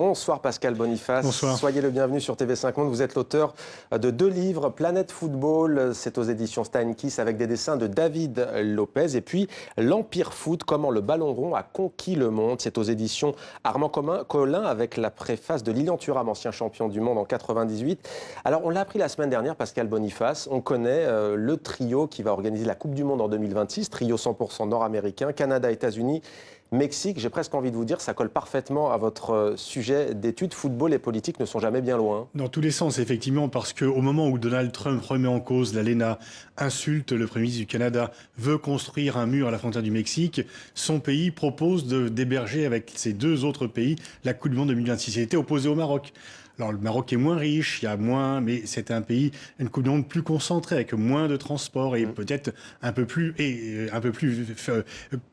Bonsoir Pascal Boniface. Bonsoir. Soyez le bienvenu sur TV5 Monde. Vous êtes l'auteur de 2 livres, Planète Football, c'est aux éditions Steinkiss avec des dessins de David Lopez. Et puis L'Empire Foot, comment le ballon rond a conquis le monde. C'est aux éditions Armand Collin avec la préface de Lilian Thuram, ancien champion du monde en 98. Alors on l'a appris la semaine dernière, Pascal Boniface. On connaît le trio qui va organiser la Coupe du Monde en 2026, trio 100% nord-américain, Canada, États-Unis, Mexique. J'ai presque envie de vous dire, ça colle parfaitement à votre sujet d'études. Football et politique ne sont jamais bien loin. Dans tous les sens, effectivement, parce qu'au moment où Donald Trump remet en cause l'ALENA, insulte le Premier ministre du Canada, veut construire un mur à la frontière du Mexique, son pays propose d'héberger avec ces 2 autres pays la Coupe du Monde 2026. Il était opposé au Maroc. Alors le Maroc est moins riche, il y a moins, mais c'était un pays, une Coupe du Monde plus concentrée, avec moins de transport et peut-être un peu plus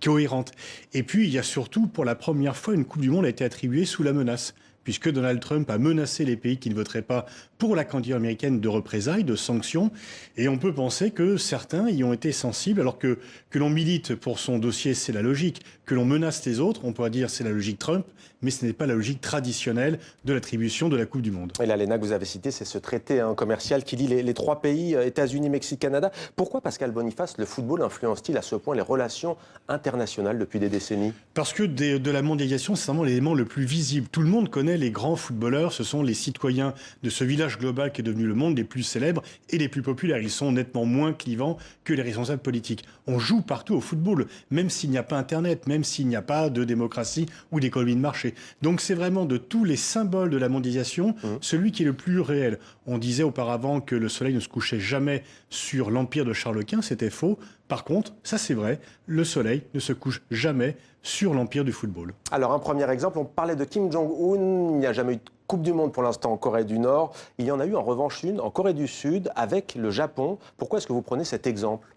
cohérente. Et puis il y a surtout, pour la première fois, une Coupe du Monde a été attribuée sous la menace, puisque Donald Trump a menacé les pays qui ne voteraient pas pour la candidature américaine de représailles, de sanctions. Et on peut penser que certains y ont été sensibles, alors que l'on milite pour son dossier, c'est la logique. Que l'on menace les autres, on pourrait dire c'est la logique Trump, mais ce n'est pas la logique traditionnelle de l'attribution de la Coupe du Monde. Et l'ALENA que vous avez cité, c'est ce traité commercial qui lie les 3 pays, États-Unis, Mexique, Canada. Pourquoi, Pascal Boniface, le football influence-t-il à ce point les relations internationales depuis des décennies? Parce que de la mondialisation, c'est vraiment l'élément le plus visible. Tout le monde connaît les grands footballeurs, ce sont les citoyens de ce village global qui est devenu le monde, les plus célèbres et les plus populaires. Ils sont nettement moins clivants que les responsables politiques. On joue partout au football, même s'il n'y a pas Internet, même s'il n'y a pas de démocratie ou d'économie de marché. Donc c'est vraiment de tous les symboles de la mondialisation, celui qui est le plus réel. On disait auparavant que le soleil ne se couchait jamais sur l'empire de Charles Quint, c'était faux. Par contre, ça c'est vrai, le soleil ne se couche jamais sur l'empire du football. Alors un premier exemple, on parlait de Kim Jong-un, il n'y a jamais eu de Coupe du Monde pour l'instant en Corée du Nord. Il y en a eu en revanche une en Corée du Sud avec le Japon. Pourquoi est-ce que vous prenez cet exemple ?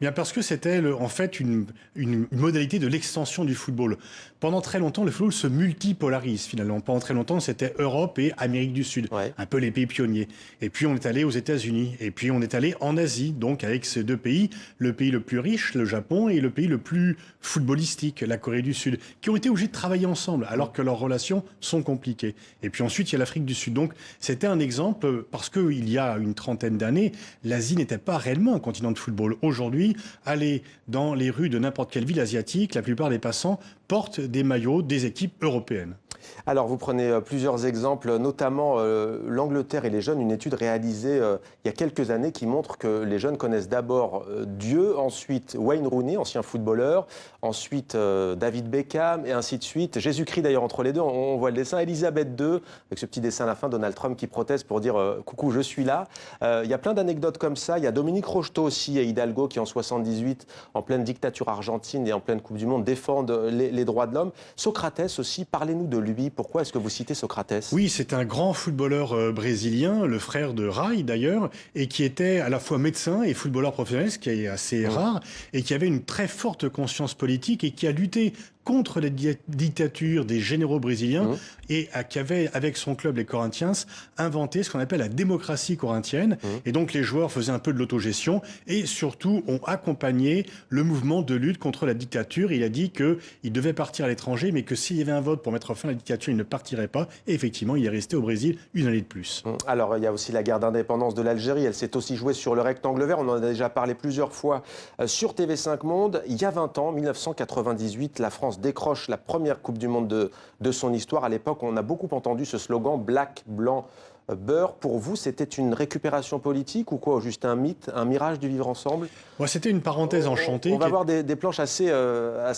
Bien parce que c'était en fait une modalité de l'extension du football. Pendant très longtemps, le football se multipolarise finalement. Pendant très longtemps, c'était Europe et Amérique du Sud, un peu les pays pionniers. Et puis on est allé aux États-Unis, et puis on est allé en Asie, donc avec ces 2 pays, le pays le plus riche, le Japon, et le pays le plus footballistique, la Corée du Sud, qui ont été obligés de travailler ensemble, alors que leurs relations sont compliquées. Et puis ensuite, il y a l'Afrique du Sud. Donc c'était un exemple, parce qu'il y a une trentaine d'années, l'Asie n'était pas réellement un continent de football. Aujourd'hui, aller dans les rues de n'importe quelle ville asiatique, la plupart des passants portent des maillots des équipes européennes. Alors, vous prenez plusieurs exemples, notamment l'Angleterre et les jeunes, une étude réalisée il y a quelques années qui montre que les jeunes connaissent d'abord Dieu, ensuite Wayne Rooney, ancien footballeur, ensuite David Beckham et ainsi de suite. Jésus-Christ d'ailleurs entre les deux, on voit le dessin. Elisabeth II, avec ce petit dessin à la fin, Donald Trump qui proteste pour dire coucou, je suis là. Il y a plein d'anecdotes comme ça. Il y a Dominique Rocheteau aussi et Hidalgo qui en 78, en pleine dictature argentine et en pleine Coupe du Monde, défendent les droits de l'homme. Socrates aussi, parlez-nous de lui. Pourquoi est-ce que vous citez Socrates ? Oui, c'est un grand footballeur brésilien, le frère de Rai d'ailleurs, et qui était à la fois médecin et footballeur professionnel, ce qui est assez rare, et qui avait une très forte conscience politique et qui a lutté contre les dictatures des généraux brésiliens et qui avait, avec son club, les Corinthians, inventé ce qu'on appelle la démocratie corinthienne. Et donc les joueurs faisaient un peu de l'autogestion et surtout ont accompagné le mouvement de lutte contre la dictature. Il a dit qu'il devait partir à l'étranger, mais que s'il y avait un vote pour mettre fin à la dictature, il ne partirait pas. Et effectivement, il est resté au Brésil une année de plus. Alors, il y a aussi la guerre d'indépendance de l'Algérie. Elle s'est aussi jouée sur le rectangle vert. On en a déjà parlé plusieurs fois sur TV5 Monde. Il y a 20 ans, 1998, la France décroche la première Coupe du Monde de son histoire. À l'époque, on a beaucoup entendu ce slogan « Black, blanc, beurre ». Pour vous, c'était une récupération politique ou quoi? Ou juste un mythe, un mirage du vivre ensemble? Ouais, c'était une parenthèse enchantée. On va voir des planches assez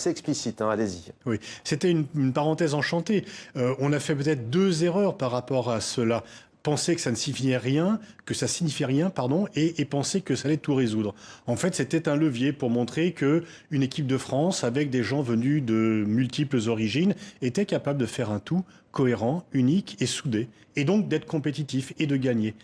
explicites, hein, allez-y. Oui, c'était une parenthèse enchantée. On a fait peut-être 2 erreurs par rapport à cela. Penser que ça ne signifiait rien, et penser que ça allait tout résoudre. En fait, c'était un levier pour montrer que une équipe de France, avec des gens venus de multiples origines, était capable de faire un tout cohérent, unique et soudé, et donc d'être compétitif et de gagner.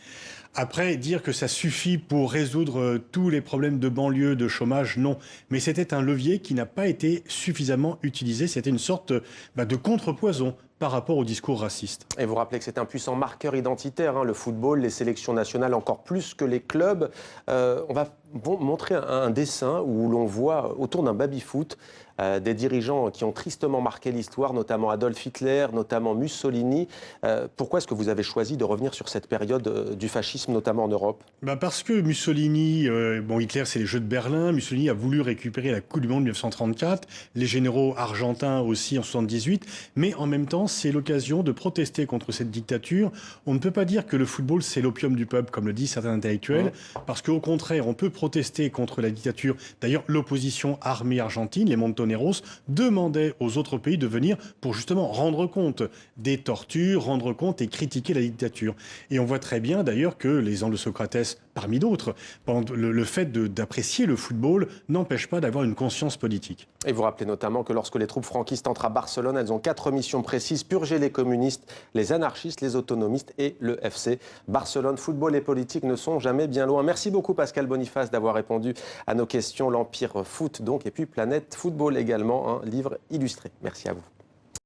Après, dire que ça suffit pour résoudre tous les problèmes de banlieue, de chômage, non. Mais c'était un levier qui n'a pas été suffisamment utilisé. C'était une sorte de contrepoison par rapport au discours raciste. Et vous rappelez que c'est un puissant marqueur identitaire, hein, le football, les sélections nationales, encore plus que les clubs. On va montrer un dessin où l'on voit autour d'un baby-foot des dirigeants qui ont tristement marqué l'histoire, notamment Adolf Hitler, notamment Mussolini. Pourquoi est-ce que vous avez choisi de revenir sur cette période du fascisme, notamment en Europe? Parce que Mussolini, Hitler c'est les Jeux de Berlin, Mussolini a voulu récupérer la Coupe du Monde 1934, les généraux argentins aussi en 78, mais en même temps c'est l'occasion de protester contre cette dictature. On ne peut pas dire que le football c'est l'opium du peuple, comme le disent certains intellectuels, parce qu'au contraire on peut protester contre la dictature. D'ailleurs l'opposition armée argentine, les Montoneros, demandait aux autres pays de venir pour justement rendre compte des tortures, rendre compte et critiquer la dictature. Et on voit très bien d'ailleurs que l'exemple de Socrates, parmi d'autres, le fait d'apprécier le football n'empêche pas d'avoir une conscience politique. Et vous rappelez notamment que lorsque les troupes franquistes entrent à Barcelone, elles ont 4 missions précises: purger les communistes, les anarchistes, les autonomistes et le FC Barcelone. Football et politique ne sont jamais bien loin. Merci beaucoup Pascal Boniface d'avoir répondu à nos questions. L'Empire Foot donc, et puis Planète Football également, un livre illustré. Merci à vous.